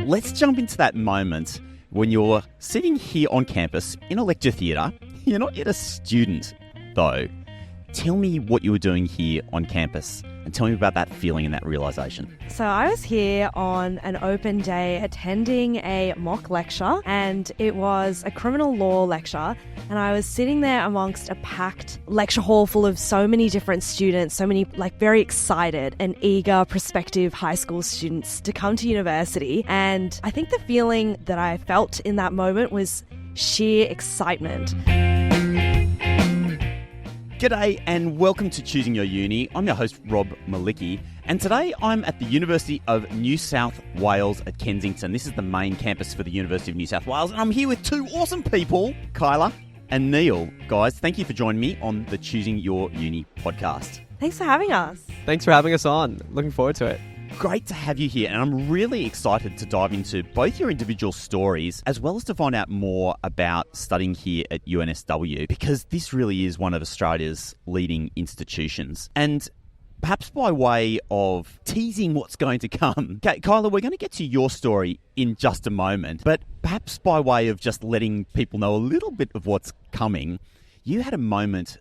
let's jump into that moment when you're sitting here on campus in a lecture theatre. You're not yet a student, though. Tell me what you were doing here on campus and tell me about that feeling and that realisation. So I was here on an open day attending a mock lecture, and it was a criminal law lecture, and I was sitting there amongst a packed lecture hall full of so many different students, so many very excited and eager prospective high school students to come to university. And I think the feeling that I felt in that moment was sheer excitement. G'day and welcome to Choosing Your Uni. I'm your host, Rob Malicki, and today I'm at the University of New South Wales at Kensington. This is the main campus for the University of New South Wales, and I'm here with two awesome people, Kyla and Neal. Guys, thank you for joining me on the Choosing Your Uni podcast. Thanks for having us. Thanks for having us on. Looking forward to it. Great to have you here, and I'm really excited to dive into both your individual stories as well as to find out more about studying here at UNSW, because this really is one of Australia's leading institutions. And perhaps by way of teasing what's going to come, Kyla, we're going to get to your story in just a moment, but perhaps by way of just letting people know a little bit of what's coming, you had a moment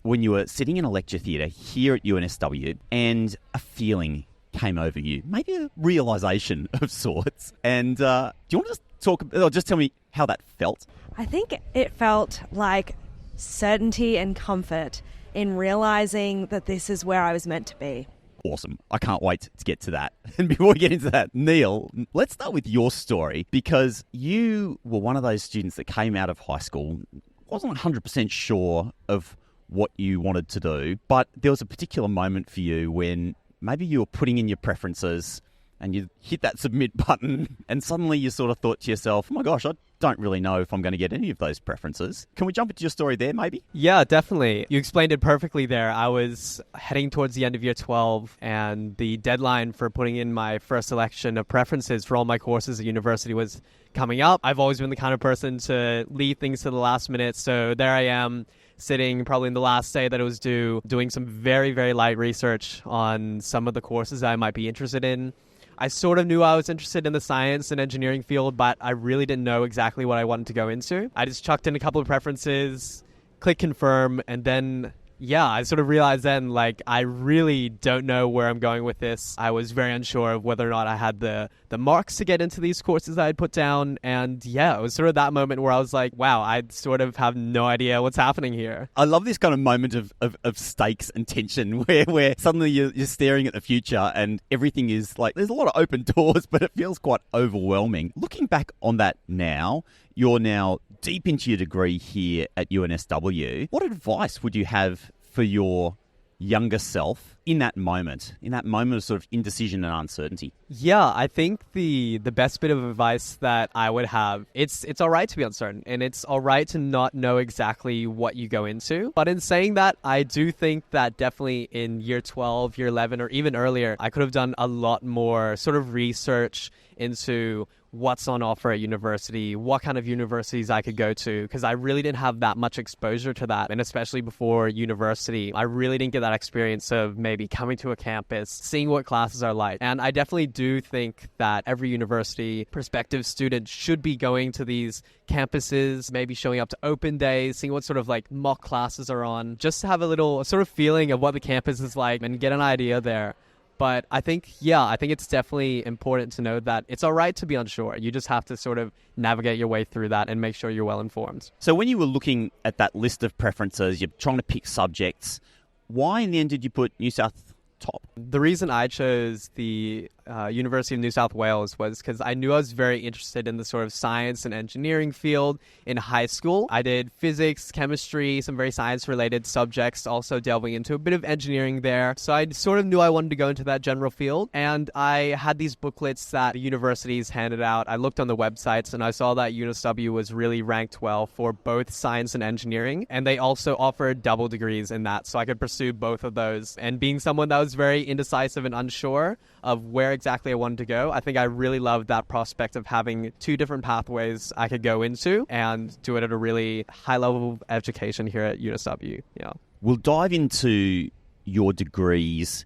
when you were sitting in a lecture theatre here at UNSW and a feeling came over you, maybe a realisation of sorts. And do you want to just talk, or just tell me how that felt? I think it felt like certainty and comfort in realising that this is where I was meant to be. Awesome. I can't wait to get to that. And before we get into that, Neal, let's start with your story, because you were one of those students that came out of high school, wasn't 100% sure of what you wanted to do, but there was a particular moment for you when maybe you were putting in your preferences and you hit that submit button and suddenly you sort of thought to yourself, oh my gosh, I don't really know if I'm going to get any of those preferences. Can we jump into your story there, maybe? Yeah, definitely. You explained it perfectly there. I was heading towards the end of year 12, and the deadline for putting in my first selection of preferences for all my courses at university was coming up. I've always been the kind of person to leave things to the last minute, so there I am, sitting probably in the last day that it was due, doing some very, very light research on some of the courses I might be interested in. I sort of knew I was interested in the science and engineering field, but I really didn't know exactly what I wanted to go into. I just chucked in a couple of preferences, click confirm, and then I sort of realized then, I really don't know where I'm going with this. I was very unsure of whether or not I had the marks to get into these courses that I'd put down. And it was sort of that moment where I was like, wow, I sort of have no idea what's happening here. I love this kind of moment of stakes and tension where suddenly you're staring at the future and everything is there's a lot of open doors, but it feels quite overwhelming. Looking back on that now, you're now deep into your degree here at UNSW. What advice would you have for your younger self in that moment of sort of indecision and uncertainty? Yeah, I think the best bit of advice that I would have, it's all right to be uncertain, and it's all right to not know exactly what you go into. But in saying that, I do think that definitely in year 12, year 11, or even earlier, I could have done a lot more sort of research into what's on offer at university, what kind of universities I could go to, because I really didn't have that much exposure to that. And especially before university, I really didn't get that experience of maybe coming to a campus, seeing what classes are like. And I definitely do think that every university prospective student should be going to these campuses, maybe showing up to open days, seeing what sort of mock classes are on, just to have a little sort of feeling of what the campus is like and get an idea there. But I think it's definitely important to know that it's all right to be unsure. You just have to sort of navigate your way through that and make sure you're well informed. So when you were looking at that list of preferences, you're trying to pick subjects, why in the end did you put New South top? The reason I chose the University of New South Wales was because I knew I was very interested in the sort of science and engineering field in high school. I did physics, chemistry, some very science-related subjects, also delving into a bit of engineering there. So I sort of knew I wanted to go into that general field, and I had these booklets that the universities handed out. I looked on the websites, and I saw that UNSW was really ranked well for both science and engineering, and they also offered double degrees in that, so I could pursue both of those. And being someone that was very indecisive and unsure of where exactly I wanted to go, I think I really loved that prospect of having two different pathways I could go into and do it at a really high level of education here at UNSW. Yeah. We'll dive into your degrees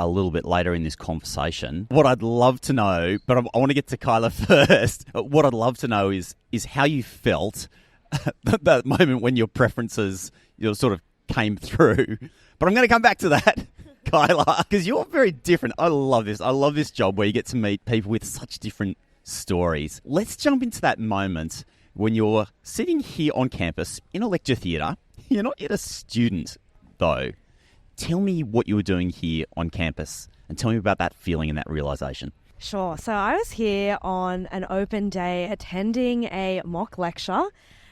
a little bit later in this conversation. What I'd love to know, but I want to get to Kyla first. What I'd love to know is how you felt at that moment when your preferences sort of came through. But I'm going to come back to that, Kyla, because you're very different. I love this. I love this job where you get to meet people with such different stories. Let's jump into that moment when you're sitting here on campus in a lecture theatre. You're not yet a student, though. Tell me what you were doing here on campus and tell me about that feeling and that realisation. Sure. So I was here on an open day attending a mock lecture,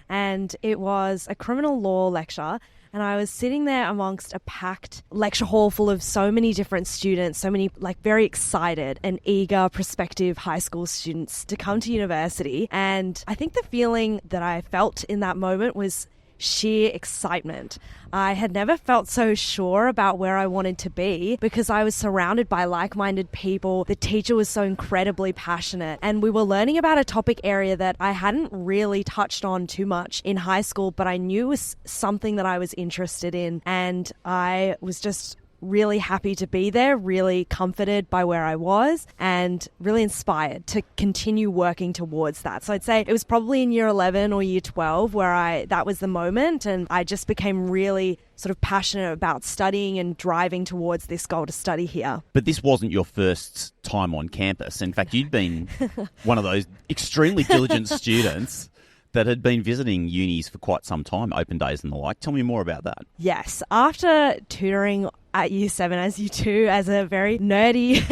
and it was a criminal law lecture. And I was sitting there amongst a packed lecture hall full of so many different students, so many very excited and eager prospective high school students to come to university. And I think the feeling that I felt in that moment was sheer excitement. I had never felt so sure about where I wanted to be because I was surrounded by like-minded people. The teacher was so incredibly passionate, and we were learning about a topic area that I hadn't really touched on too much in high school, but I knew was something that I was interested in, and I was just really happy to be there, really comforted by where I was, and really inspired to continue working towards that. So I'd say it was probably in year 11 or year 12 where that was the moment, and I just became really sort of passionate about studying and driving towards this goal to study here. But this wasn't your first time on campus. In fact, you'd been one of those extremely diligent students that had been visiting unis for quite some time, open days and the like. Tell me more about that. Yes. After tutoring at year 7, as you do, as a very nerdy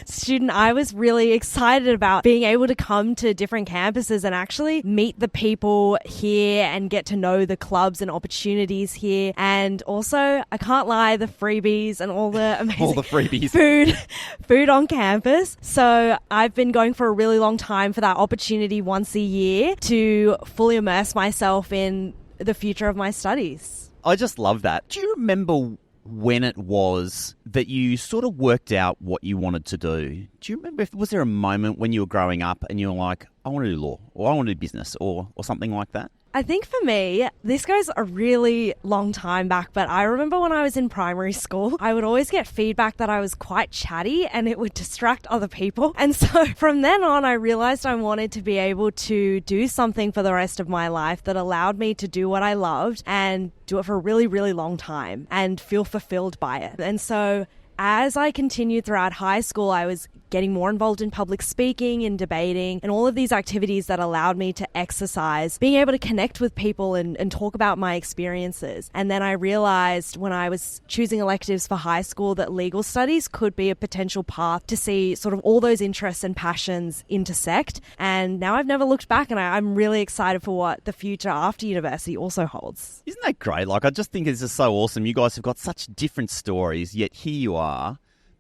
student, I was really excited about being able to come to different campuses and actually meet the people here and get to know the clubs and opportunities here. And also, I can't lie, the freebies and all the amazing all the freebies. food on campus. So I've been going for a really long time for that opportunity once a year to fully immerse myself in the future of my studies. I just love that. Do you remember when it was that you sort of worked out what you wanted to do? Do you remember, was there a moment when you were growing up and you were like, I want to do law, or I want to do business, or something like that? I think for me, this goes a really long time back, but I remember when I was in primary school, I would always get feedback that I was quite chatty and it would distract other people. And so from then on, I realized I wanted to be able to do something for the rest of my life that allowed me to do what I loved and do it for a really, really long time and feel fulfilled by it. And so as I continued throughout high school, I was getting more involved in public speaking and debating and all of these activities that allowed me to exercise, being able to connect with people and talk about my experiences. And then I realized when I was choosing electives for high school that legal studies could be a potential path to see sort of all those interests and passions intersect. And now I've never looked back, and I'm really excited for what the future after university also holds. Isn't that great? I just think it's just so awesome. You guys have got such different stories, yet here you are,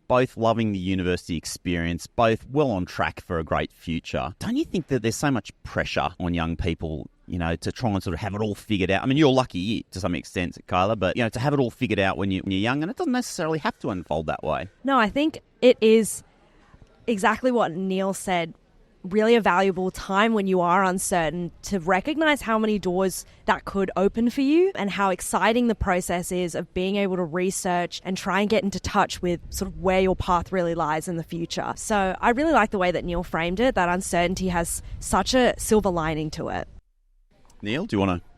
both loving the university experience, both well on track for a great future. Don't you think that there's so much pressure on young people, to try and sort of have it all figured out? I mean, you're lucky to some extent, Kyla, but, to have it all figured out when you're young, and it doesn't necessarily have to unfold that way. No, I think it is exactly what Neal said. Really a valuable time when you are uncertain to recognize how many doors that could open for you and how exciting the process is of being able to research and try and get into touch with sort of where your path really lies in the future. So I really like the way that Neal framed it, that uncertainty has such a silver lining to it. Neal, do you want to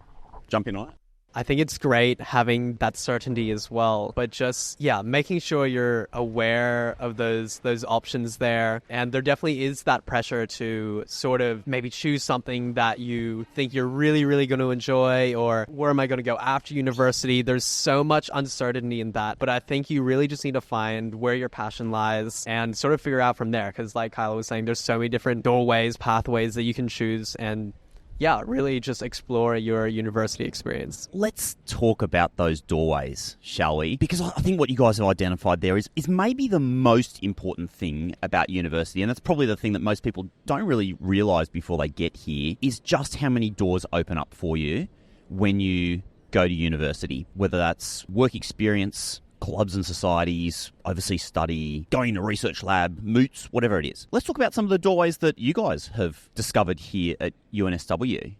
jump in on it? I think it's great having that certainty as well, but just, making sure you're aware of those options there. And there definitely is that pressure to sort of maybe choose something that you think you're really, really going to enjoy, or where am I going to go after university? There's so much uncertainty in that, but I think you really just need to find where your passion lies and sort of figure out from there. Because like Kyla was saying, there's so many different doorways, pathways that you can choose, and really just explore your university experience. Let's talk about those doorways, shall we? Because I think what you guys have identified there is maybe the most important thing about university, and that's probably the thing that most people don't really realise before they get here, is just how many doors open up for you when you go to university, whether that's work experience, clubs and societies, overseas study, going to research lab, moots, whatever it is. Let's talk about some of the doorways that you guys have discovered here at UNSW.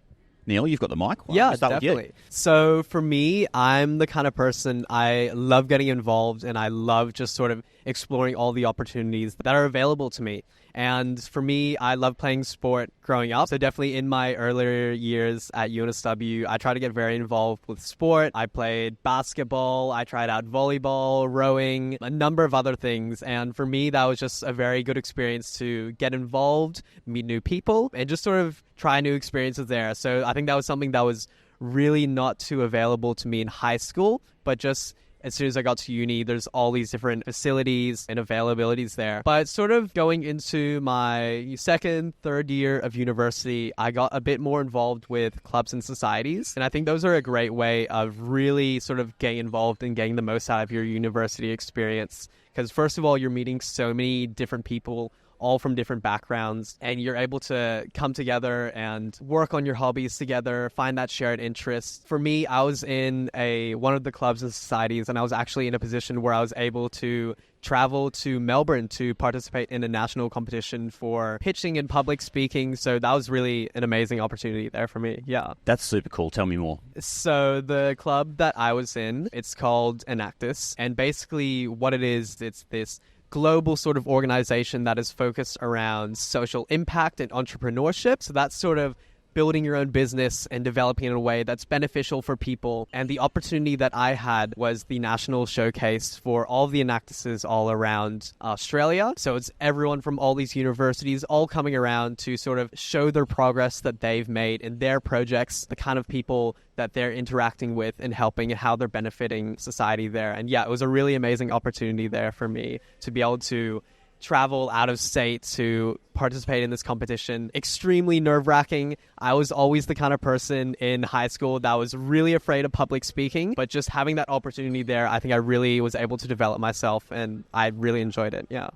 Neal, you've got the mic. Yeah, definitely. So for me, I'm the kind of person, I love getting involved and I love just sort of exploring all the opportunities that are available to me. And for me, I love playing sport growing up. So definitely in my earlier years at UNSW, I tried to get very involved with sport. I played basketball, I tried out volleyball, rowing, a number of other things. And for me, that was just a very good experience to get involved, meet new people, and just sort of try new experiences there. So I think that was something that was really not too available to me in high school, but just as soon as I got to uni, there's all these different facilities and availabilities there. But sort of going into my second, third year of university, I got a bit more involved with clubs and societies. And I think those are a great way of really sort of getting involved and getting the most out of your university experience. Because first of all, you're meeting so many different people, all from different backgrounds, and you're able to come together and work on your hobbies together, find that shared interest. For me, I was in one of the clubs and societies, and I was actually in a position where I was able to travel to Melbourne to participate in a national competition for pitching and public speaking. So that was really an amazing opportunity there for me. Yeah. That's super cool. Tell me more. So the club that I was in, it's called Enactus. And basically what it is, it's this global sort of organization that is focused around social impact and entrepreneurship. So that's sort of building your own business and developing in a way that's beneficial for people. And the opportunity that I had was the national showcase for all the Enactuses all around Australia. So it's everyone from all these universities all coming around to sort of show their progress that they've made in their projects, the kind of people that they're interacting with and helping and how they're benefiting society there. And yeah, it was a really amazing opportunity there for me to be able to travel out of state to participate in this competition. Extremely nerve-wracking. I was always the kind of person in high school that was really afraid of public speaking, but just having that opportunity there, I think I really was able to develop myself and I really enjoyed it. Yeah.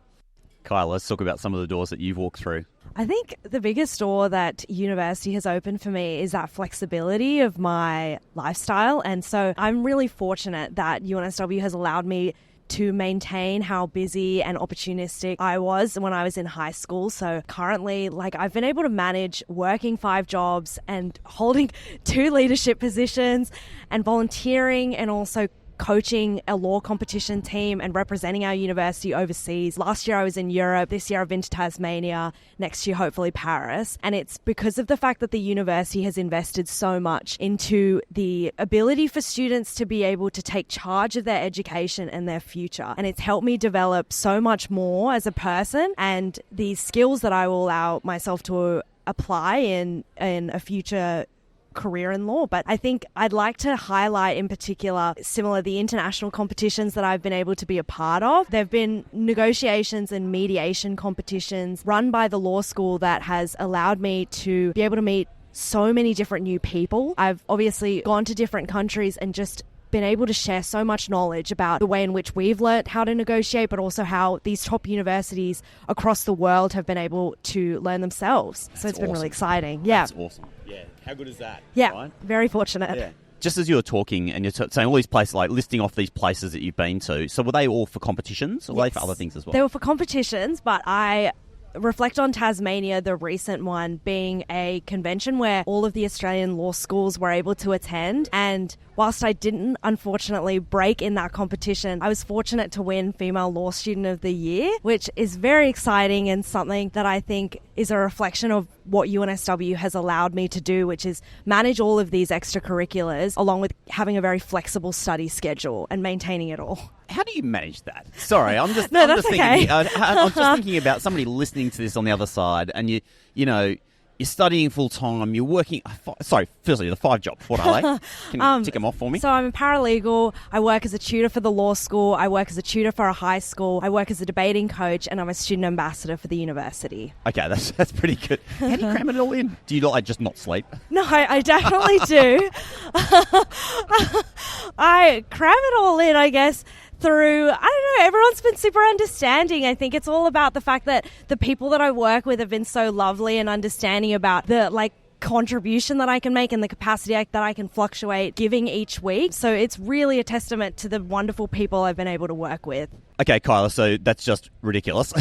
Kyla, let's talk about some of the doors that you've walked through. I think the biggest door that university has opened for me is that flexibility of my lifestyle. And so I'm really fortunate that UNSW has allowed me to maintain how busy and opportunistic I was when I was in high school. So currently, I've been able to manage working 5 jobs and holding 2 leadership positions and volunteering and also coaching a law competition team and representing our university overseas. Last year I was in Europe. This year I've been to Tasmania. Next year, hopefully Paris. And it's because of the fact that the university has invested so much into the ability for students to be able to take charge of their education and their future. And it's helped me develop so much more as a person and these skills that I will allow myself to apply in a future career in law. But I think I'd like to highlight in particular the international competitions that I've been able to be a part of. There have been negotiations and mediation competitions run by the law school that has allowed me to be able to meet so many different new people. I've obviously gone to different countries and just been able to share so much knowledge about the way in which we've learnt how to negotiate, but also how these top universities across the world have been able to learn themselves. So it's been really exciting. Yeah. That's awesome. Yeah. How good is that? Yeah. Right? Very fortunate. Yeah. Just as you were talking and you're saying all these places, listing off these places that you've been to, so were they all for competitions or were they for other things as well? They were for competitions, but I reflect on Tasmania, the recent one being a convention where all of the Australian law schools were able to attend. And whilst I didn't, unfortunately, break in that competition, I was fortunate to win Female Law Student of the Year, which is very exciting and something that I think is a reflection of what UNSW has allowed me to do, which is manage all of these extracurriculars along with having a very flexible study schedule and maintaining it all. How do you manage that? Sorry, I'm just that's thinking. okay. I'm just thinking about somebody listening to this on the other side, and you're studying full time. You're working. Firstly, the 5 jobs. What are they? Can you tick them off for me? So I'm a paralegal. I work as a tutor for the law school. I work as a tutor for a high school. I work as a debating coach, and I'm a student ambassador for the university. Okay, that's pretty good. How do you cram it all in? Do you just not sleep? No, I definitely do. I cram it all in, I guess, through, I don't know, everyone's been super understanding. I think it's all about the fact that the people that I work with have been so lovely and understanding about the contribution that I can make and the capacity that I can fluctuate giving each week. So it's really a testament to the wonderful people I've been able to work with. Okay, Kyla, so that's just ridiculous.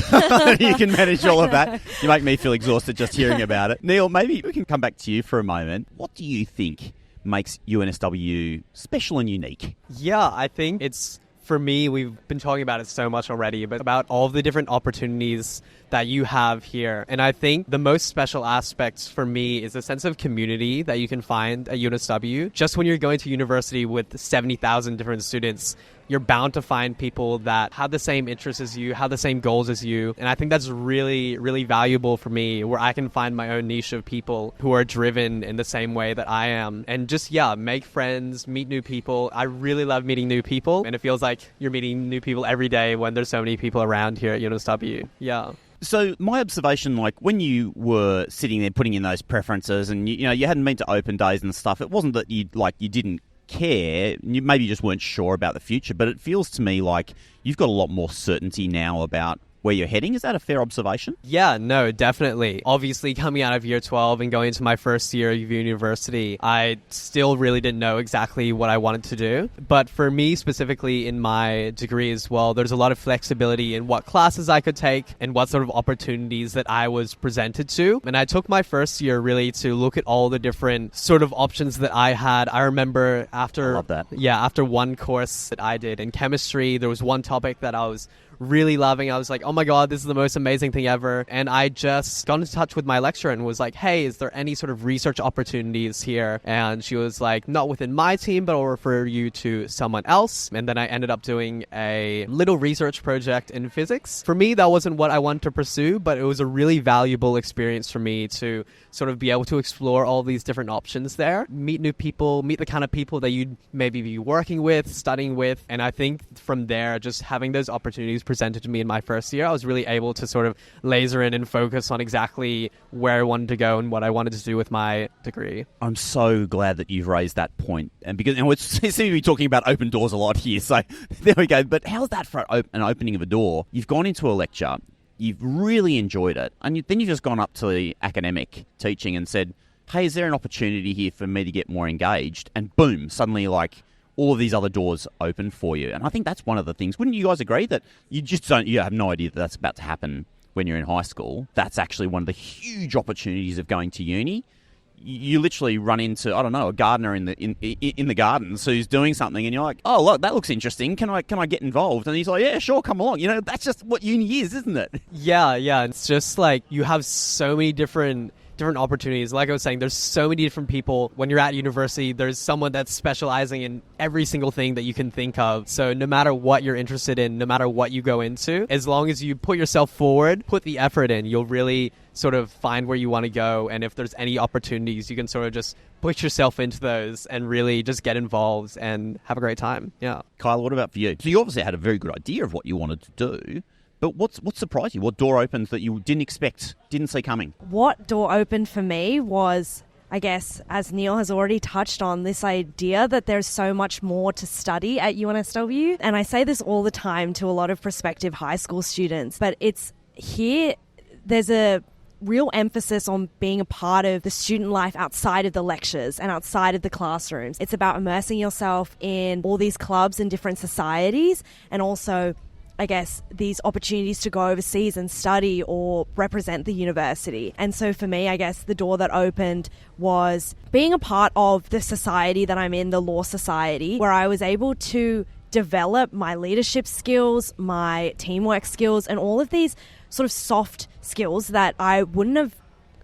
You can manage all of that. You make me feel exhausted just hearing about it. Neal, maybe we can come back to you for a moment. What do you think makes UNSW special and unique? Yeah, I think it's for me, we've been talking about it so much already, but about all of the different opportunities that you have here. And I think the most special aspects for me is a sense of community that you can find at UNSW. Just when you're going to university with 70,000 different students, you're bound to find people that have the same interests as you, have the same goals as you. And I think that's really, really valuable for me, where I can find my own niche of people who are driven in the same way that I am. And just, make friends, meet new people. I really love meeting new people. And it feels like you're meeting new people every day when there's so many people around here at UNSW. Yeah. So my observation, like when you were sitting there putting in those preferences and you hadn't been to open days and stuff, it wasn't that you didn't care, you maybe just weren't sure about the future, but it feels to me like you've got a lot more certainty now about where you're heading. Is that a fair observation? Yeah, no, definitely. Obviously, coming out of year 12 and going into my first year of university, I still really didn't know exactly what I wanted to do. But for me, specifically in my degree as well, there's a lot of flexibility in what classes I could take and what sort of opportunities that I was presented to. And I took my first year really to look at all the different sort of options that I had. I remember after one course that I did in chemistry, there was one topic that I was really loving. I was like, oh my God, this is the most amazing thing ever. And I just got in touch with my lecturer and was like, hey, is there any sort of research opportunities here? And she was like, not within my team, but I'll refer you to someone else. And then I ended up doing a little research project in physics. For me, that wasn't what I wanted to pursue, but it was a really valuable experience for me to sort of be able to explore all these different options there, meet new people, meet the kind of people that you'd maybe be working with, studying with. And I think from there, just having those opportunities presented to me in my first year, I was really able to sort of laser in and focus on exactly where I wanted to go and what I wanted to do with my degree. I'm so glad that you've raised that point. And because we seem to be talking about open doors a lot here, so there we go. But how's that for an opening of a door? You've gone into a lecture, you've really enjoyed it, and then you've just gone up to the academic teaching and said, hey, is there an opportunity here for me to get more engaged? And boom, suddenly all of these other doors open for you. And I think that's one of the things. Wouldn't you guys agree that you have no idea that that's about to happen when you're in high school? That's actually one of the huge opportunities of going to uni. You literally run into, I don't know, a gardener in the gardens who's doing something and you're like, oh, look, that looks interesting. Can I get involved? And he's like, yeah, sure, come along. That's just what uni is, isn't it? Yeah. It's just like you have so many different opportunities. Like I was saying, there's so many different people. When you're at university, there's someone that's specializing in every single thing that you can think of. So no matter what you're interested in, no matter what you go into, as long as you put yourself forward, put the effort in, you'll really sort of find where you want to go. And if there's any opportunities, you can sort of just push yourself into those and really just get involved and have a great time. Yeah. Kyla, what about for you? So you obviously had a very good idea of what you wanted to do. But what surprised you? What door opened that you didn't expect, didn't see coming? What door opened for me was, I guess, as Neal has already touched on, this idea that there's so much more to study at UNSW. And I say this all the time to a lot of prospective high school students, but it's here, there's a real emphasis on being a part of the student life outside of the lectures and outside of the classrooms. It's about immersing yourself in all these clubs and different societies, and also I guess, these opportunities to go overseas and study or represent the university. And so for me, I guess the door that opened was being a part of the society that I'm in, the law society, where I was able to develop my leadership skills, my teamwork skills, and all of these sort of soft skills that I wouldn't have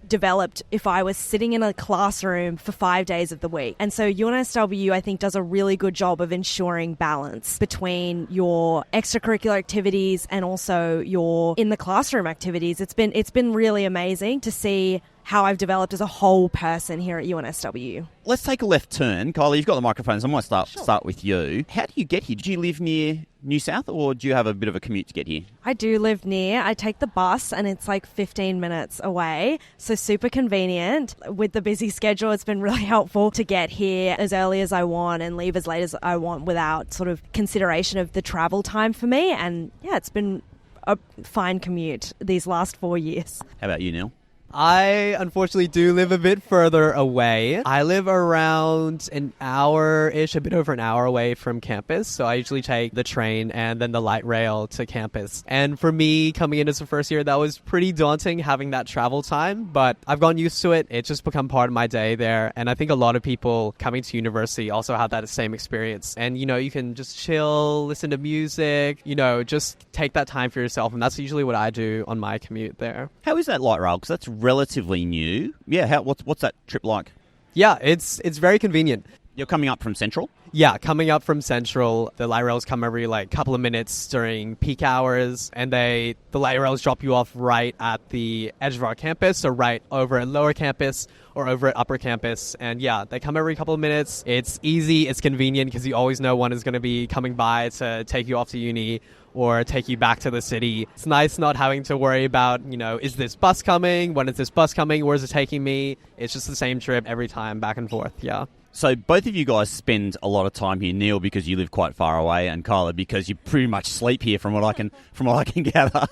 developed if I was sitting in a classroom for 5 days of the week. And so UNSW, I think, does a really good job of ensuring balance between your extracurricular activities and also your in the classroom activities. It's been really amazing to see how I've developed as a whole person here at UNSW. Let's take a left turn. Kyla, you've got the microphone, so I might start with you. How do you get here? Did you live near New South, or do you have a bit of a commute to get here? I do live near. I take the bus and it's like 15 minutes away, so super convenient. With the busy schedule, it's been really helpful to get here as early as I want and leave as late as I want without sort of consideration of the travel time for me. And yeah, it's been a fine commute these last 4 years. How about you, Neal? I unfortunately do live a bit further away. I live around an hour-ish, a bit over an hour away from campus. So I usually take the train and then the light rail to campus. And for me, coming in as a first year, that was pretty daunting having that travel time. But I've gotten used to it. It's just become part of my day there. And I think a lot of people coming to university also have that same experience. And, you can just chill, listen to music, just take that time for yourself. And that's usually what I do on my commute there. How is that light rail? Because that's relatively new. Yeah, what's that trip like? Yeah, it's very convenient. You're coming up from Central? Yeah, coming up from Central, the light rails come every couple of minutes during peak hours, and the light rails drop you off right at the edge of our campus, or right over at lower campus, or over at upper campus. And yeah, they come every couple of minutes. It's easy, it's convenient, because you always know one is going to be coming by to take you off to uni or take you back to the city. It's nice not having to worry about, is this bus coming? When is this bus coming? Where is it taking me? It's just the same trip every time, back and forth, yeah. So both of you guys spend a lot of time here, Neal, because you live quite far away, and Kyla, because you pretty much sleep here, from what I can gather.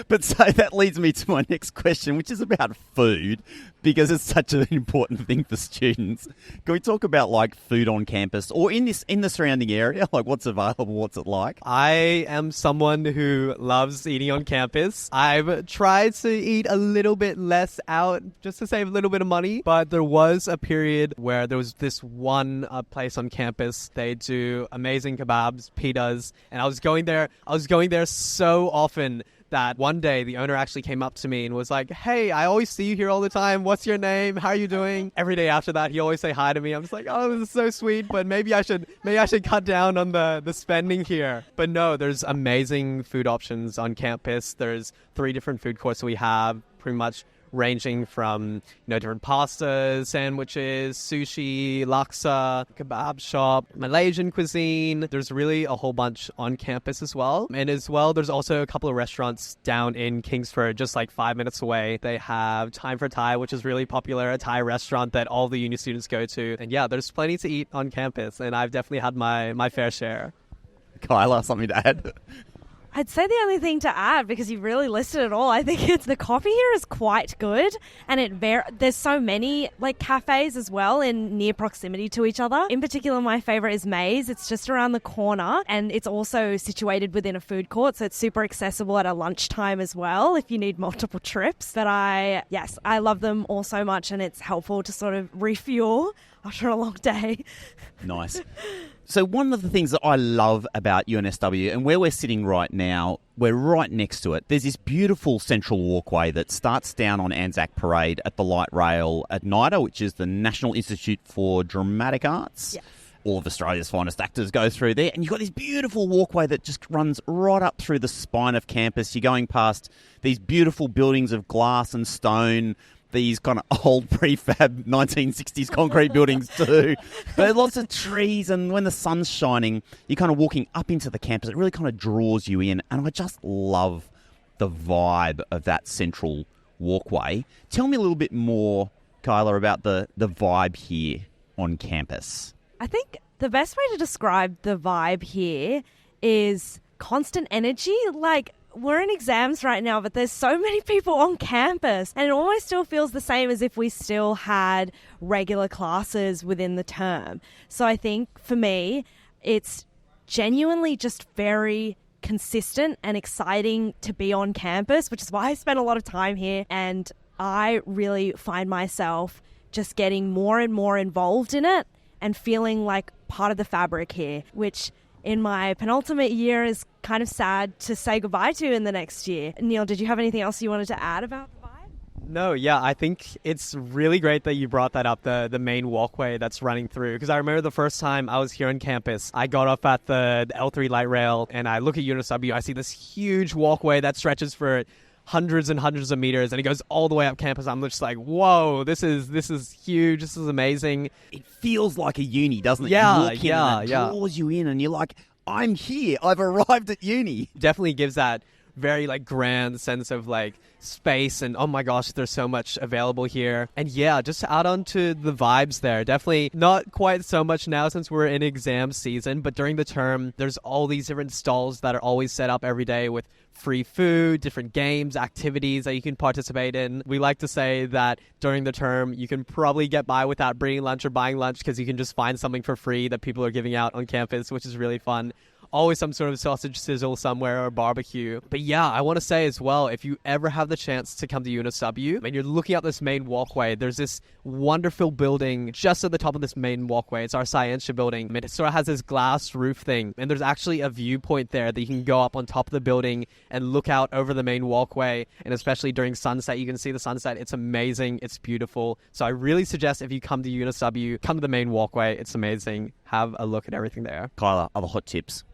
But so that leads me to my next question, which is about food, because it's such an important thing for students. Can we talk about food on campus or in the surrounding area? What's available, what's it like? I am someone who loves eating on campus. I've tried to eat a little bit less out just to save a little bit of money, but there was a period where there was this one place on campus. They do amazing kebabs, pitas, and I was going there so often that one day the owner actually came up to me and was like, "Hey, I always see you here all the time. What's your name? How are you doing?" Every day after that, he always say hi to me. I'm just like, "Oh, this is so sweet, but maybe I should cut down on the spending here." But no, there's amazing food options on campus. There's 3 different food courts we have, pretty much ranging from different pastas, sandwiches, sushi, laksa, kebab shop, Malaysian cuisine. There's really a whole bunch on campus as well. And as well, there's also a couple of restaurants down in Kingsford, just 5 minutes away. They have Time for Thai, which is really popular, a Thai restaurant that all the uni students go to. And yeah, there's plenty to eat on campus, and I've definitely had my fair share. Kyla, something to add? I'd say the only thing to add, because you've really listed it all, I think it's the coffee here is quite good, and there's so many cafes as well in near proximity to each other. In particular, my favorite is Maze. It's just around the corner, and it's also situated within a food court, so it's super accessible at a lunchtime as well if you need multiple trips. But I love them all so much, and it's helpful to sort of refuel after a long day. Nice. So one of the things that I love about UNSW, and where we're sitting right now, we're right next to it. There's this beautiful central walkway that starts down on Anzac Parade at the light rail at NIDA, which is the National Institute for Dramatic Arts. Yes. All of Australia's finest actors go through there. And you've got this beautiful walkway that just runs right up through the spine of campus. You're going past these beautiful buildings of glass and stone, these kind of old prefab 1960s concrete buildings too. But lots of trees, and when the sun's shining, you're kind of walking up into the campus. It really kind of draws you in, and I just love the vibe of that central walkway. Tell me a little bit more, Kyla, about the vibe here on campus. I think the best way to describe the vibe here is constant energy. We're in exams right now, but there's so many people on campus, and it almost still feels the same as if we still had regular classes within the term. So I think for me, it's genuinely just very consistent and exciting to be on campus, which is why I spend a lot of time here, and I really find myself just getting more and more involved in it and feeling like part of the fabric here, which in my penultimate year is kind of sad to say goodbye to in the next year. Neal, did you have anything else you wanted to add about the vibe? No, yeah, I think it's really great that you brought that up, the main walkway that's running through. Because I remember the first time I was here on campus, I got off at the L3 light rail, and I look at UNSW, I see this huge walkway that stretches for hundreds and hundreds of meters, and it goes all the way up campus. I'm just like, whoa, this is huge. This is amazing. It feels like a uni, doesn't it? Yeah, you walk in and it draws you in, and you're like, I'm here. I've arrived at uni. Definitely gives that very like grand sense of like space and oh my gosh, there's so much available here. And yeah, just to add on to the vibes there, definitely not quite so much now since we're in exam season, but during the term, there's all these different stalls that are always set up every day with free food, different games, activities that you can participate in. We like to say that during the term, you can probably get by without bringing lunch or buying lunch because you can just find something for free that people are giving out on campus, which is really fun. Always some sort of sausage sizzle somewhere or barbecue. But yeah, I want to say as well, if you ever have the chance to come to UNSW and you're looking out this main walkway, there's this wonderful building just at the top of this main walkway. It's our Scientia building. It sort of has this glass roof thing. And there's actually a viewpoint there that you can go up on top of the building and look out over the main walkway. And especially during sunset, you can see the sunset. It's amazing. It's beautiful. So I really suggest if you come to UNSW, come to the main walkway. It's amazing. Have a look at everything there. Kyla, other hot tips.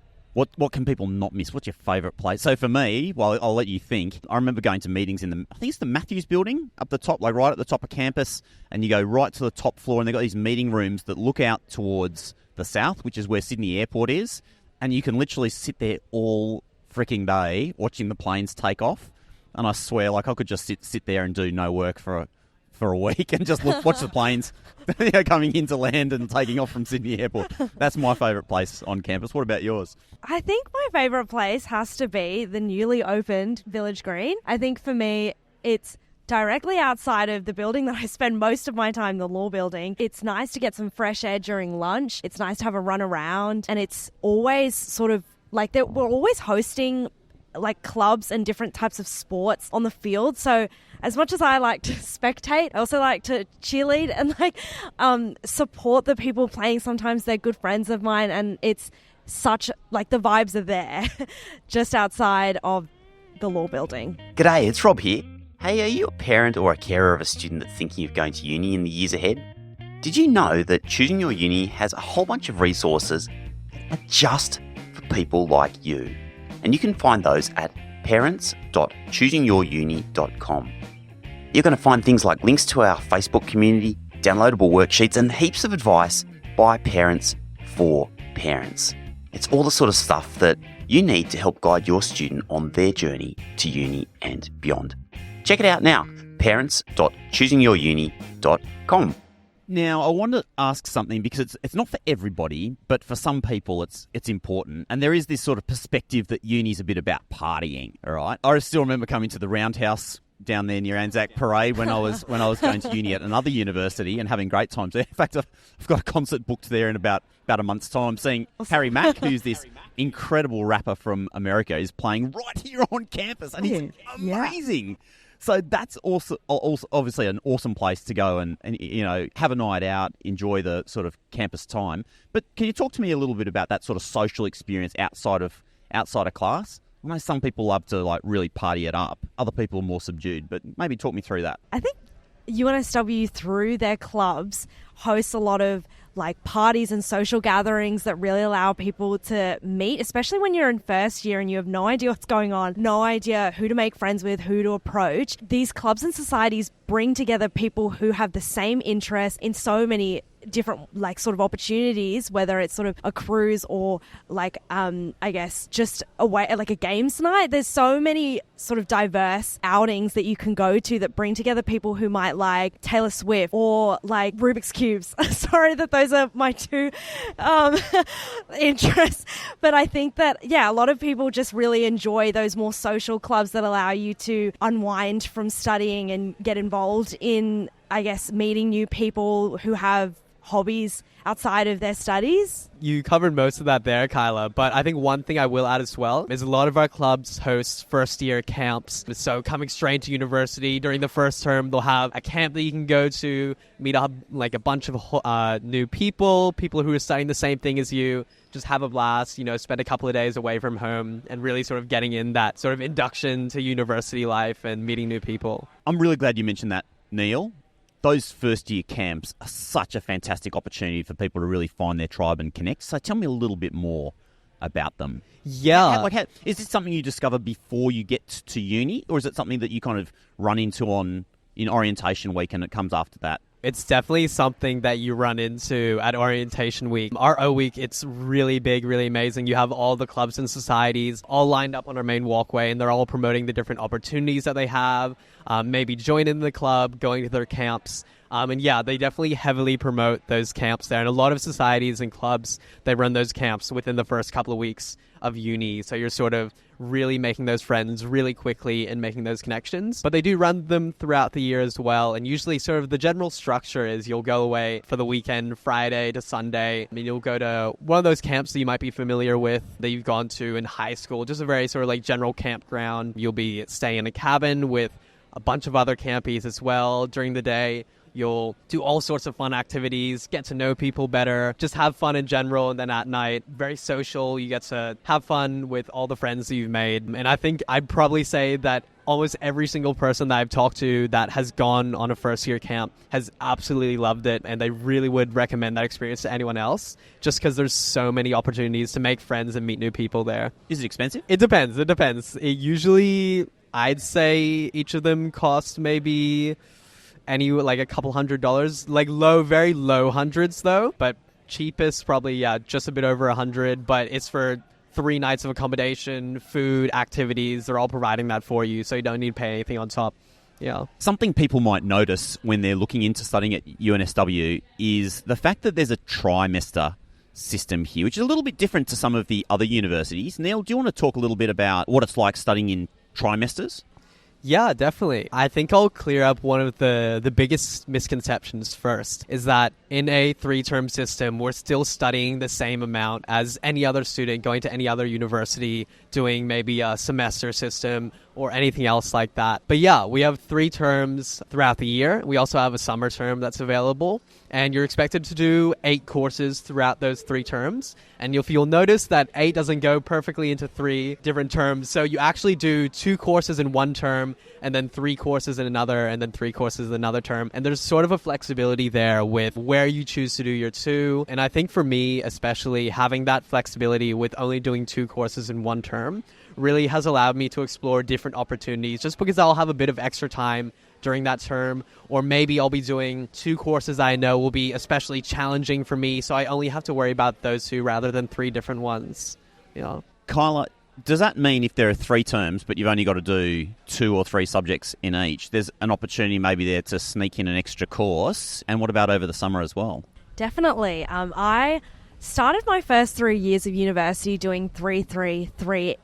What can people not miss? What's your favourite place? So for me, well, I'll let you think. I remember going to meetings in I think it's the Matthews building up the top, like right at the top of campus, and you go right to the top floor, and they've got these meeting rooms that look out towards the south, which is where Sydney Airport is, and you can literally sit there all freaking day watching the planes take off. And I swear, like I could just sit there and do no work for a week and just watch the planes coming into land and taking off from Sydney Airport. That's my favourite place on campus. What about yours? I think my favourite place has to be the newly opened Village Green. I think for me, it's directly outside of the building that I spend most of my time, the law building. It's nice to get some fresh air during lunch. It's nice to have a run around. And it's always sort of like we're always hosting like clubs and different types of sports on the field. So as much as I like to spectate, I also like to cheerlead and like support the people playing. Sometimes they're good friends of mine, and it's such like the vibes are there just outside of the law building. G'day, it's Rob here. Hey, are you a parent or a carer of a student that's thinking of going to uni in the years ahead? Did you know that Choosing Your Uni has a whole bunch of resources that are just for people like you? And you can find those at parents.choosingyouruni.com. You're going to find things like links to our Facebook community, downloadable worksheets, and heaps of advice by parents for parents. It's all the sort of stuff that you need to help guide your student on their journey to uni and beyond. Check it out now, parents.choosingyouruni.com. Now, I want to ask something because it's not for everybody, but for some people it's important. And there is this sort of perspective that uni's a bit about partying, all right? I still remember coming to the Roundhouse down there near Anzac Parade when I was going to uni at another university and having great times there. In fact, I've got a concert booked there in about a month's time, seeing Harry Mack, who's this incredible rapper from America, is playing right here on campus, and he's amazing. Yeah. So that's also obviously an awesome place to go and have a night out, enjoy the sort of campus time. But can you talk to me a little bit about that sort of social experience outside of class? I know some people love to like really party it up. Other people are more subdued, but maybe talk me through that. I think UNSW, through their clubs, hosts a lot of like parties and social gatherings that really allow people to meet, especially when you're in first year and you have no idea what's going on, no idea who to make friends with, who to approach. These clubs and societies bring together people who have the same interests in so many different like sort of opportunities, whether it's sort of a cruise or like I guess just like a games night. There's so many sort of diverse outings that you can go to that bring together people who might like Taylor Swift or like Rubik's Cubes. Sorry that those are my two interests, but I think that a lot of people just really enjoy those more social clubs that allow you to unwind from studying and get involved in, I guess, meeting new people who have hobbies outside of their studies. You covered most of that there, Kyla, but I think one thing I will add as well is a lot of our clubs host first-year camps. So coming straight to university during the first term, they'll have a camp that you can go to, meet up like a bunch of new people who are studying the same thing as you, just have a blast, spend a couple of days away from home and really sort of getting in that sort of induction to university life and meeting new people. I'm really glad you mentioned that, Neal. Those first-year camps are such a fantastic opportunity for people to really find their tribe and connect. So tell me a little bit more about them. Yeah. Is this something you discover before you get to uni, or is it something that you kind of run into in orientation week and it comes after that? It's definitely something that you run into at orientation week. Our O week, it's really big, really amazing. You have all the clubs and societies all lined up on our main walkway, and they're all promoting the different opportunities that they have, maybe joining the club, going to their camps. And yeah, they definitely heavily promote those camps there. And a lot of societies and clubs, they run those camps within the first couple of weeks of uni. So you're sort of really making those friends really quickly and making those connections. But they do run them throughout the year as well. And usually sort of the general structure is you'll go away for the weekend, Friday to Sunday. I mean, you'll go to one of those camps that you might be familiar with that you've gone to in high school, just a very sort of like general campground. You'll be staying in a cabin with a bunch of other campies as well during the day. You'll do all sorts of fun activities, get to know people better, just have fun in general. And then at night, very social. You get to have fun with all the friends that you've made. And I think I'd probably say that almost every single person that I've talked to that has gone on a first year camp has absolutely loved it. And they really would recommend that experience to anyone else, just because there's so many opportunities to make friends and meet new people there. Is it expensive? It depends. It usually, I'd say each of them cost maybe like a couple $100, like very low hundreds though, but cheapest probably just a bit over 100, but it's for 3 nights of accommodation, food, activities. They're all providing that for you, so you don't need to pay anything on top. Yeah. Something people might notice when they're looking into studying at UNSW is the fact that there's a trimester system here, which is a little bit different to some of the other universities. Neal, do you want to talk a little bit about what it's like studying in trimesters? Yeah, definitely. I think I'll clear up one of the biggest misconceptions first, is that in a 3-term system, we're still studying the same amount as any other student going to any other university doing maybe a semester system or anything else like that. But yeah, we have 3 terms throughout the year. We also have a summer term that's available, and you're expected to do 8 courses throughout those 3 terms. And if you'll notice that 8 doesn't go perfectly into 3 different terms. So you actually do 2 courses in one term, and then 3 courses in another, and then 3 courses in another term. And there's sort of a flexibility there with where you choose to do your 2. And I think for me, especially, having that flexibility with only doing 2 courses in one term really has allowed me to explore different opportunities, just because I'll have a bit of extra time during that term, or maybe I'll be doing 2 courses I know will be especially challenging for me, so I only have to worry about those 2 rather than 3 different ones. Yeah. Kyla, does that mean if there are 3 terms but you've only got to do 2 or 3 subjects in each, there's an opportunity maybe there to sneak in an extra course? And what about over the summer as well? Definitely. I started my first 3 years of university doing 3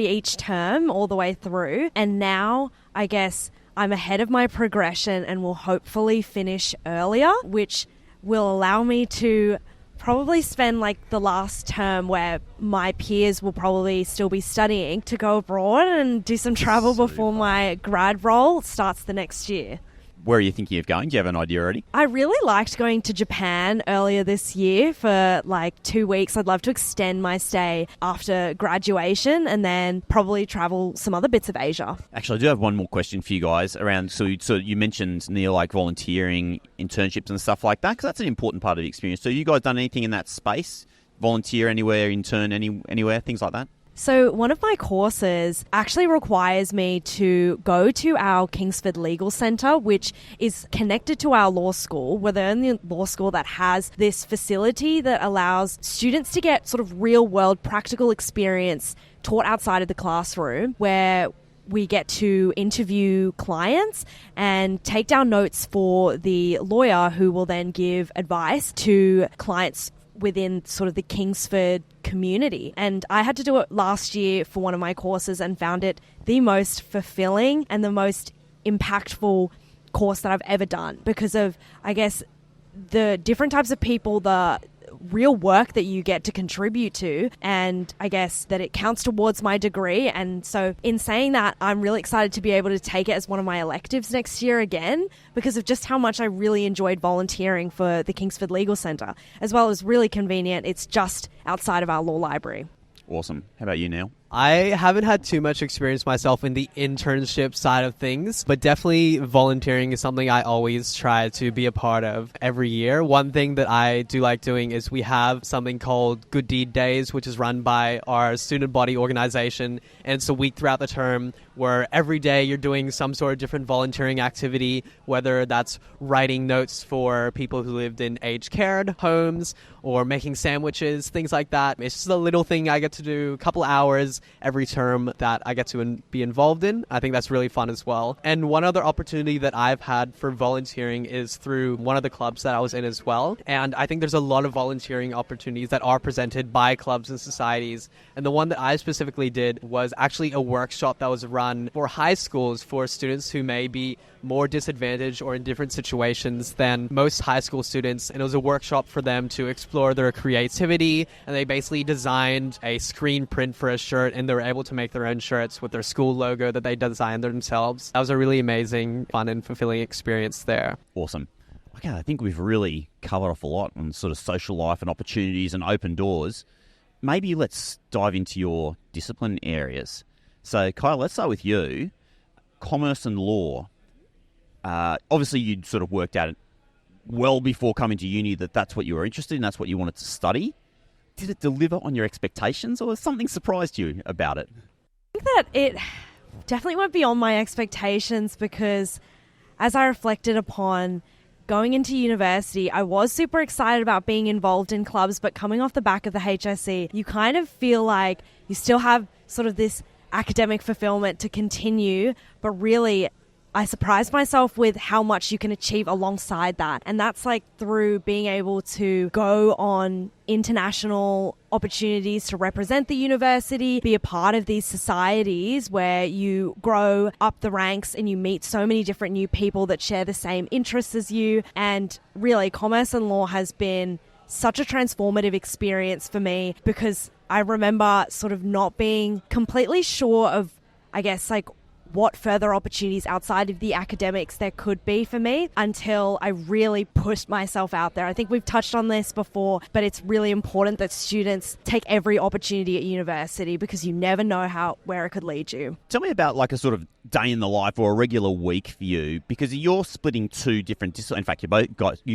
each term all the way through. And now I guess I'm ahead of my progression and will hopefully finish earlier, which will allow me to probably spend like the last term where my peers will probably still be studying to go abroad and do some travel before my grad role starts the next year. Where are you thinking of going? Do you have an idea already? I really liked going to Japan earlier this year for like 2 weeks. I'd love to extend my stay after graduation and then probably travel some other bits of Asia. Actually, I do have one more question for you guys around, so you mentioned, Neal, like volunteering, internships and stuff like that, because that's an important part of the experience. So you guys done anything in that space? Volunteer anywhere, intern anywhere, things like that? So one of my courses actually requires me to go to our Kingsford Legal Centre, which is connected to our law school. We're the only law school that has this facility that allows students to get sort of real-world practical experience taught outside of the classroom, where we get to interview clients and take down notes for the lawyer who will then give advice to clients within sort of the Kingsford community. And I had to do it last year for one of my courses and found it the most fulfilling and the most impactful course that I've ever done because of, I guess, the different types of people, the real work that you get to contribute to, and I guess that it counts towards my degree. And so in saying that, I'm really excited to be able to take it as one of my electives next year again because of just how much I really enjoyed volunteering for the Kingsford Legal Centre, as well as really convenient. It's just outside of our law library. Awesome. How about you, Neal? I haven't had too much experience myself in the internship side of things, but definitely volunteering is something I always try to be a part of every year. One thing that I do like doing is we have something called Good Deed Days, which is run by our student body organization, and it's a week throughout the term where every day you're doing some sort of different volunteering activity, whether that's writing notes for people who lived in aged care homes or making sandwiches, things like that. It's just a little thing I get to do, a couple hours every term that I get to be involved in. I think that's really fun as well. And one other opportunity that I've had for volunteering is through one of the clubs that I was in as well. And I think there's a lot of volunteering opportunities that are presented by clubs and societies. And the one that I specifically did was actually a workshop that was run for high schools for students who may be more disadvantaged or in different situations than most high school students. And it was a workshop for them to explore their creativity. And they basically designed a screen print for a shirt, and they were able to make their own shirts with their school logo that they designed themselves. That was a really amazing, fun and fulfilling experience there. Awesome. Okay, I think we've really covered off a lot on sort of social life and opportunities and open doors. Maybe let's dive into your discipline areas. So, Kyla, let's start with you. Commerce and law. Obviously, you'd sort of worked out well before coming to uni that that's what you were interested in, that's what you wanted to study. Did it deliver on your expectations, or something surprised you about it? I think that it definitely went beyond my expectations, because as I reflected upon going into university, I was super excited about being involved in clubs, but coming off the back of the HSC, you kind of feel like you still have sort of this academic fulfillment to continue, but really I surprised myself with how much you can achieve alongside that. And that's like through being able to go on international opportunities to represent the university, be a part of these societies where you grow up the ranks and you meet so many different new people that share the same interests as you. And really, commerce and law has been such a transformative experience for me, because I remember sort of not being completely sure of, I guess, like what further opportunities outside of the academics there could be for me until I really pushed myself out there. I think we've touched on this before, but it's really important that students take every opportunity at university, because you never know where it could lead you. Tell me about like a sort of day in the life or a regular week for you, because you're splitting two different in fact, you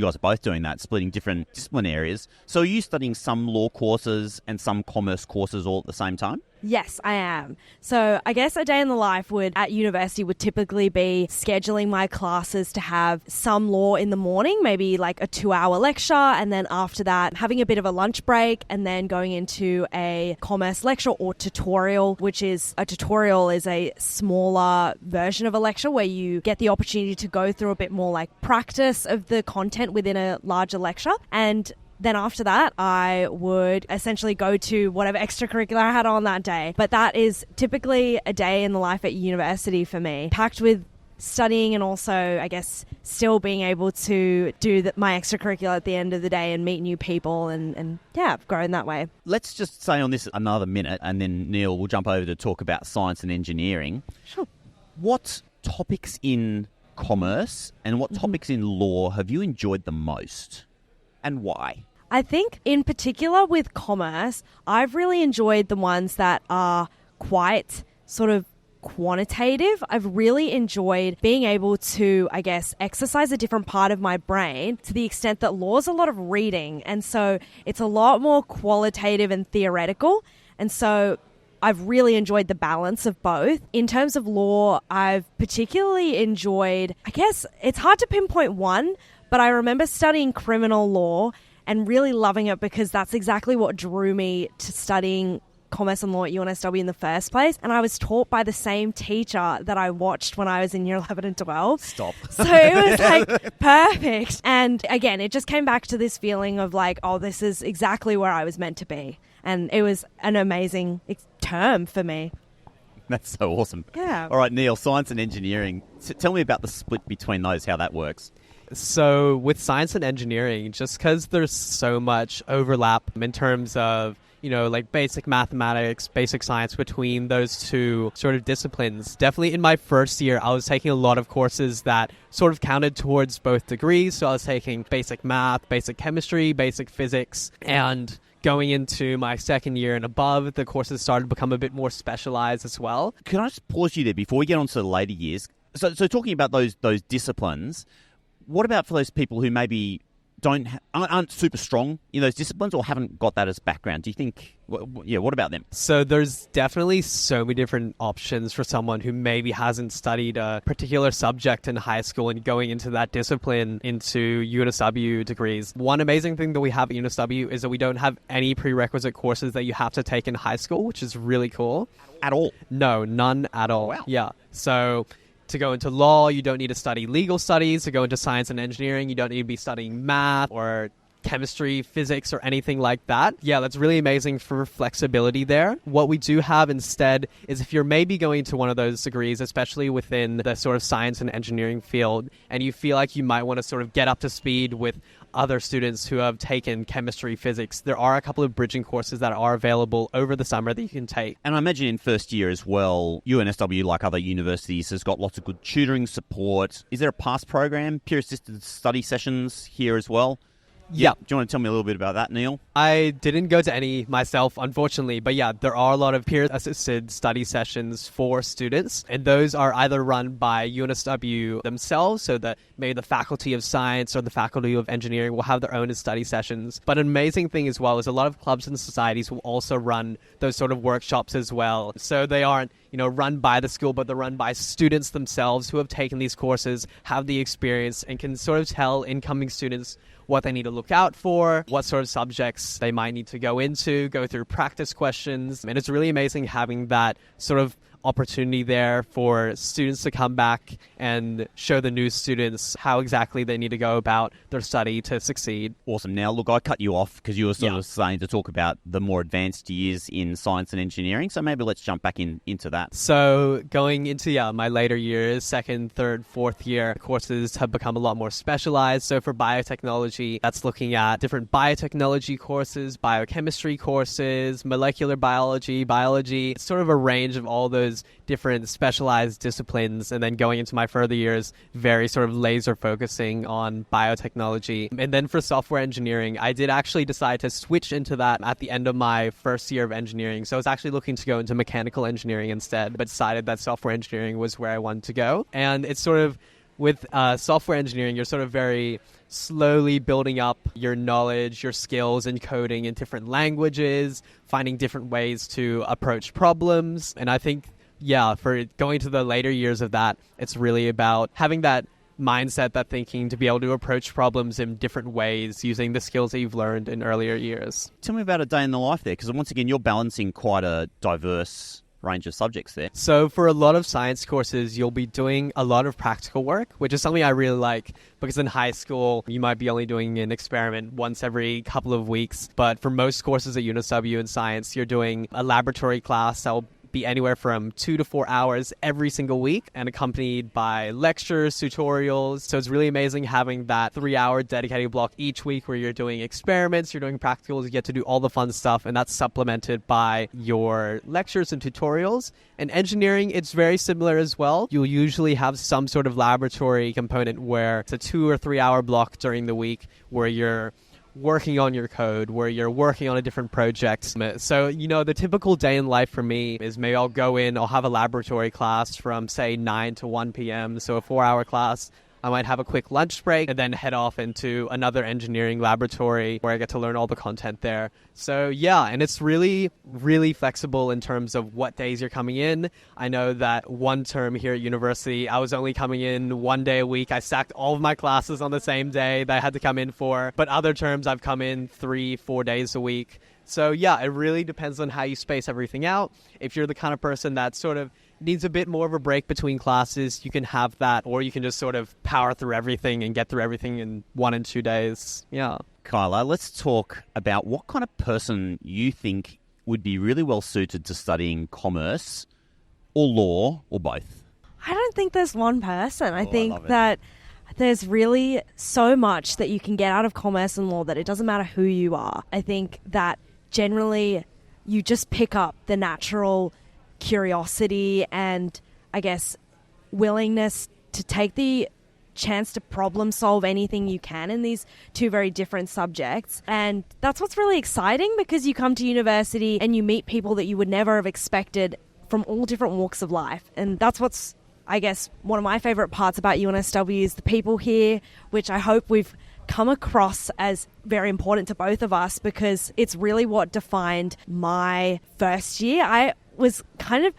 guys are both doing that, splitting different discipline areas. So are you studying some law courses and some commerce courses all at the same time? Yes, I am. So I guess a day in the life at university would typically be scheduling my classes to have some law in the morning, maybe like a 2-hour lecture, and then after that having a bit of a lunch break, and then going into a commerce lecture or tutorial, which is a tutorial is a smaller version of a lecture where you get the opportunity to go through a bit more like practice of the content within a larger lecture. And then after that, I would essentially go to whatever extracurricular I had on that day. But that is typically a day in the life at university for me, packed with studying and also, I guess, still being able to do my extracurricular at the end of the day and meet new people and grow in that way. Let's just stay on this another minute, and then Neal will jump over to talk about science and engineering. Sure. What topics in commerce and what topics in law have you enjoyed the most, and why? I think in particular with commerce, I've really enjoyed the ones that are quite sort of quantitative. I've really enjoyed being able to, I guess, exercise a different part of my brain, to the extent that law is a lot of reading. And so it's a lot more qualitative and theoretical. And so I've really enjoyed the balance of both. In terms of law, I've particularly enjoyed, I guess it's hard to pinpoint one, but I remember studying criminal law and really loving it, because that's exactly what drew me to studying commerce and law at UNSW in the first place. And I was taught by the same teacher that I watched when I was in year 11 and 12. Stop. So it was like perfect. And again, it just came back to this feeling of like, oh, this is exactly where I was meant to be. And it was an amazing term for me. That's so awesome. Yeah. All right, Neal, science and engineering. Tell me about the split between those, how that works. So with science and engineering, just because there's so much overlap in terms of, like basic mathematics, basic science between those two sort of disciplines. Definitely in my first year, I was taking a lot of courses that sort of counted towards both degrees. So I was taking basic math, basic chemistry, basic physics, and going into my second year and above, the courses started to become a bit more specialized as well. Can I just pause you there before we get on to the later years? So talking about those disciplines, what about for those people who maybe aren't super strong in those disciplines or haven't got that as background? Do you think, what about them? So there's definitely so many different options for someone who maybe hasn't studied a particular subject in high school and going into that discipline into UNSW degrees. One amazing thing that we have at UNSW is that we don't have any prerequisite courses that you have to take in high school, which is really cool. At all? No, none at all. Wow. Yeah. So to go into law, you don't need to study legal studies. To go into science and engineering, you don't need to be studying math or chemistry, physics, or anything like that. Yeah, that's really amazing for flexibility there. What we do have instead is if you're maybe going to one of those degrees, especially within the sort of science and engineering field, and you feel like you might want to sort of get up to speed with other students who have taken chemistry, physics, there are a couple of bridging courses that are available over the summer that you can take. And I imagine in first year as well, UNSW, like other universities, has got lots of good tutoring support. Is there a PASS program, peer-assisted study sessions here as well? Yeah. Do you want to tell me a little bit about that, Neal? I didn't go to any myself, unfortunately, but yeah, there are a lot of peer-assisted study sessions for students, and those are either run by UNSW themselves, so that maybe the Faculty of Science or the Faculty of Engineering will have their own study sessions. But an amazing thing as well is a lot of clubs and societies will also run those sort of workshops as well. So they aren't, run by the school, but they're run by students themselves who have taken these courses, have the experience, and can sort of tell incoming students what they need to look out for, what sort of subjects they might need to go into, go through practice questions. And it's really amazing having that sort of opportunity there for students to come back and show the new students how exactly they need to go about their study to succeed. Awesome. Now, look, I cut you off because you were sort of saying to talk about the more advanced years in science and engineering. So maybe let's jump back into that. So going into my later years, second, third, fourth year, courses have become a lot more specialized. So for biotechnology, that's looking at different biotechnology courses, biochemistry courses, molecular biology, it's sort of a range of all those different specialized disciplines. And then going into my further years, very sort of laser focusing on biotechnology. And then for software engineering, I did actually decide to switch into that at the end of my first year of engineering. So I was actually looking to go into mechanical engineering instead, but decided that software engineering was where I wanted to go. And it's sort of with software engineering, you're sort of very slowly building up your knowledge, your skills in coding in different languages, finding different ways to approach problems. And I think for going to the later years of that, it's really about having that mindset, that thinking to be able to approach problems in different ways using the skills that you've learned in earlier years. Tell me about a day in the life there, because once again, you're balancing quite a diverse range of subjects there. So for a lot of science courses, you'll be doing a lot of practical work, which is something I really like, because in high school, you might be only doing an experiment once every couple of weeks. But for most courses at UNSW in science, you're doing a laboratory class that will be anywhere from 2 to 4 hours every single week, and accompanied by lectures, tutorials. So it's really amazing having that 3-hour dedicated block each week where you're doing experiments, you're doing practicals, you get to do all the fun stuff, and that's supplemented by your lectures and tutorials. And engineering, it's very similar as well. You'll usually have some sort of laboratory component where it's a 2 or 3 hour block during the week where you're working on your code, where you're working on a different project. So, the typical day in life for me is maybe I'll go in, I'll have a laboratory class from, say, 9 to 1 p.m., so a 4-hour class. I might have a quick lunch break and then head off into another engineering laboratory where I get to learn all the content there. So and it's really, really flexible in terms of what days you're coming in. I know that one term here at university, I was only coming in 1 day a week. I stacked all of my classes on the same day that I had to come in for. But other terms, I've come in 3-4 days a week. So it really depends on how you space everything out. If you're the kind of person that sort of needs a bit more of a break between classes, you can have that, or you can just sort of power through everything and get through everything in 1 and 2 days. Yeah. Kyla, let's talk about what kind of person you think would be really well suited to studying commerce or law or both. I don't think there's one person. I think that there's really so much that you can get out of commerce and law that it doesn't matter who you are. I think that generally you just pick up the natural curiosity and, I guess, willingness to take the chance to problem solve anything you can in these two very different subjects. And that's what's really exciting, because you come to university and you meet people that you would never have expected from all different walks of life. And that's what's, I guess, one of my favourite parts about UNSW is the people here, which I hope we've come across as very important to both of us, because it's really what defined my first year. I was kind of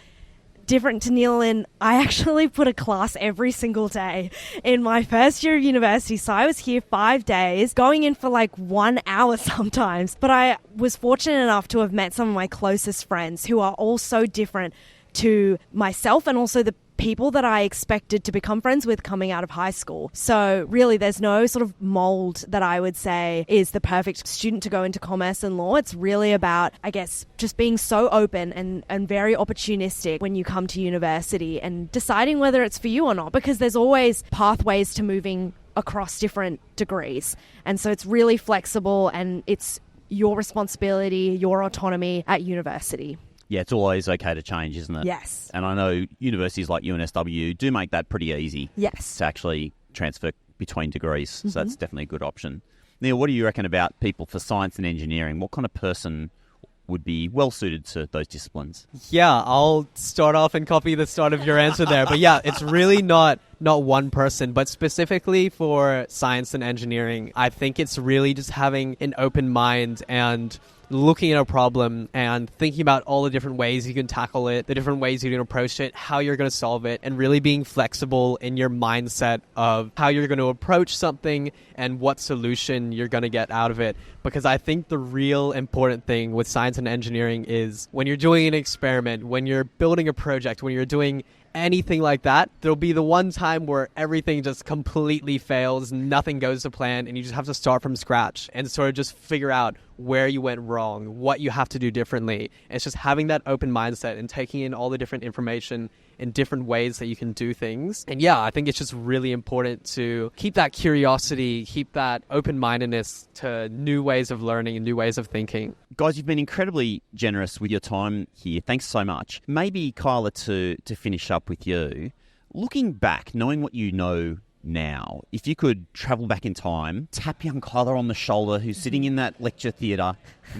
different to Neal, and I actually put a class every single day in my first year of university. So I was here 5 days, going in for like 1 hour sometimes. But I was fortunate enough to have met some of my closest friends who are all so different to myself, and also the people that I expected to become friends with coming out of high school. So really, there's no sort of mold that I would say is the perfect student to go into commerce and law. It's really about, I guess, just being so open and very opportunistic when you come to university and deciding whether it's for you or not, because there's always pathways to moving across different degrees. And so it's really flexible, and it's your responsibility, your autonomy at university. Yeah, it's always okay to change, isn't it? Yes. And I know universities like UNSW do make that pretty easy. Yes. To actually transfer between degrees. So that's definitely a good option. Neal, what do you reckon about people for science and engineering? What kind of person would be well suited to those disciplines? Yeah, I'll start off and copy the start of your answer there. But yeah, it's really not one person, but specifically for science and engineering, I think it's really just having an open mind and looking at a problem and thinking about all the different ways you can tackle it, the different ways you can approach it, how you're going to solve it, and really being flexible in your mindset of how you're going to approach something and what solution you're going to get out of it. Because I think the real important thing with science and engineering is when you're doing an experiment, when you're building a project, when you're doing anything like that, there'll be the one time where everything just completely fails, nothing goes to plan, and you just have to start from scratch and sort of just figure out where you went wrong, what you have to do differently. And it's just having that open mindset and taking in all the different information in different ways that you can do things. And yeah, I think it's just really important to keep that curiosity, keep that open-mindedness to new ways of learning and new ways of thinking. Guys, you've been incredibly generous with your time here. Thanks so much. Maybe, Kyla, to finish up with you, looking back, knowing what you know now, if you could travel back in time, tap young Kyla on the shoulder who's sitting in that lecture theatre,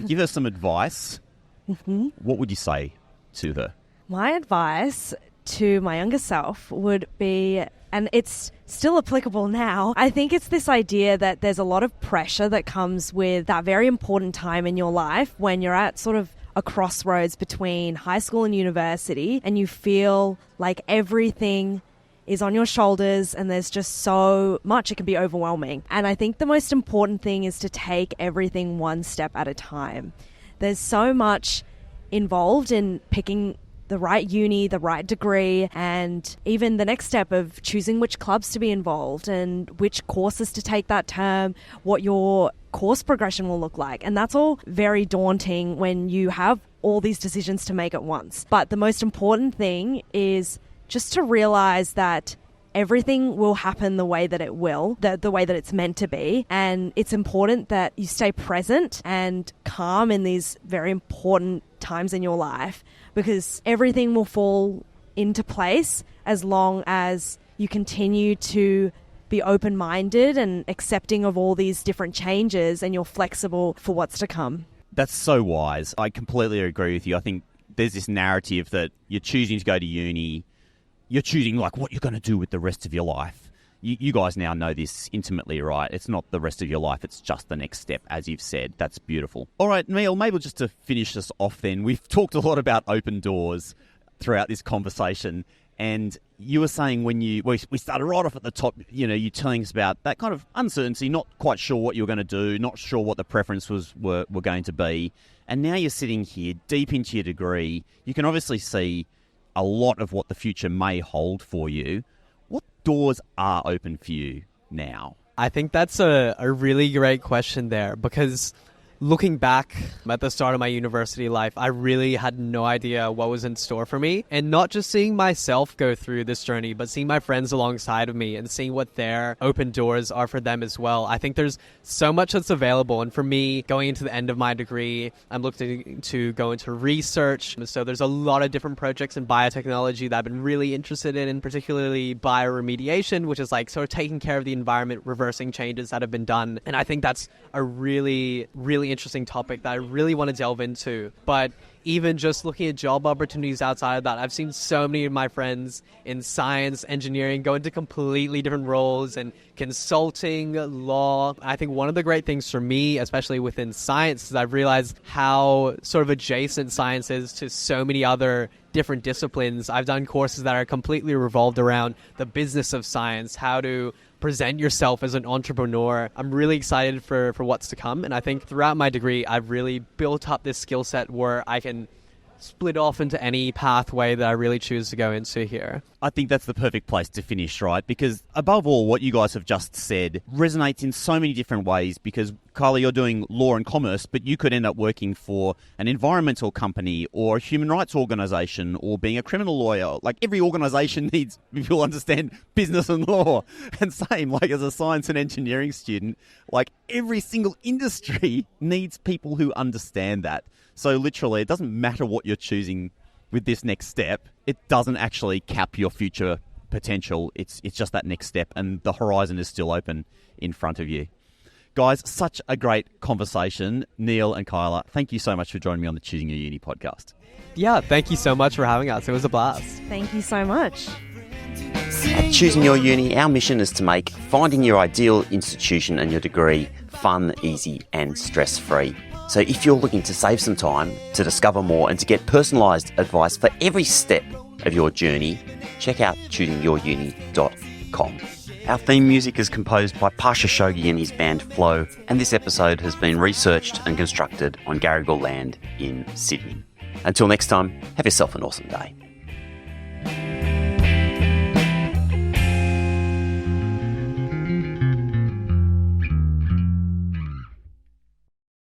give her some advice, what would you say to her? My advice to my younger self would be, and it's still applicable now, I think it's this idea that there's a lot of pressure that comes with that very important time in your life when you're at sort of a crossroads between high school and university, and you feel like everything is on your shoulders and there's just so much, it can be overwhelming. And I think the most important thing is to take everything one step at a time. There's so much involved in picking the right uni, the right degree, and even the next step of choosing which clubs to be involved and which courses to take that term, what your course progression will look like. And that's all very daunting when you have all these decisions to make at once. But the most important thing is just to realize that everything will happen the way that it will, the way that it's meant to be. And it's important that you stay present and calm in these very important times in your life, because everything will fall into place as long as you continue to be open-minded and accepting of all these different changes, and you're flexible for what's to come. That's so wise. I completely agree with you. I think there's this narrative that you're choosing to go to uni, you're choosing like what you're going to do with the rest of your life. You guys now know this intimately, right? It's not the rest of your life, it's just the next step, as you've said. That's beautiful. All right, Neal, maybe just to finish us off then, we've talked a lot about open doors throughout this conversation, and you were saying when we started right off at the top, you're telling us about that kind of uncertainty, not quite sure what you were going to do, not sure what the preferences were going to be, and now you're sitting here deep into your degree. You can obviously see a lot of what the future may hold for you. What doors are open for you now? I think that's a really great question there, because looking back at the start of my university life, I really had no idea what was in store for me. And not just seeing myself go through this journey, but seeing my friends alongside of me and seeing what their open doors are for them as well. I think there's so much that's available. And for me, going into the end of my degree, I'm looking to go into research. So there's a lot of different projects in biotechnology that I've been really interested in, particularly bioremediation, which is like sort of taking care of the environment, reversing changes that have been done. And I think that's a really, really interesting topic that I really want to delve into. But even just looking at job opportunities outside of that, I've seen so many of my friends in science, engineering go into completely different roles, and consulting, law. I think one of the great things for me, especially within science, is I've realized how sort of adjacent science is to so many other different disciplines. I've done courses that are completely revolved around the business of science, how to present yourself as an entrepreneur. I'm really excited for what's to come. And I think throughout my degree, I've really built up this skill set where I can split off into any pathway that I really choose to go into here. I think that's the perfect place to finish, right? Because above all, what you guys have just said resonates in so many different ways, because Kyla, you're doing law and commerce, but you could end up working for an environmental company or a human rights organisation or being a criminal lawyer. Like, every organisation needs people who understand business and law. And same, like as a science and engineering student, like every single industry needs people who understand that. So literally, it doesn't matter what you're choosing with this next step. It doesn't actually cap your future potential. It's just that next step, and the horizon is still open in front of you. Guys, such a great conversation. Neal and Kyla, thank you so much for joining me on the Choosing Your Uni podcast. Yeah, thank you so much for having us. It was a blast. Thank you so much. At Choosing Your Uni, our mission is to make finding your ideal institution and your degree fun, easy and stress-free. So if you're looking to save some time, to discover more and to get personalised advice for every step of your journey, check out choosingyouruni.com. Our theme music is composed by Pasha Shogi and his band Flow, and this episode has been researched and constructed on Garigal land in Sydney. Until next time, have yourself an awesome day.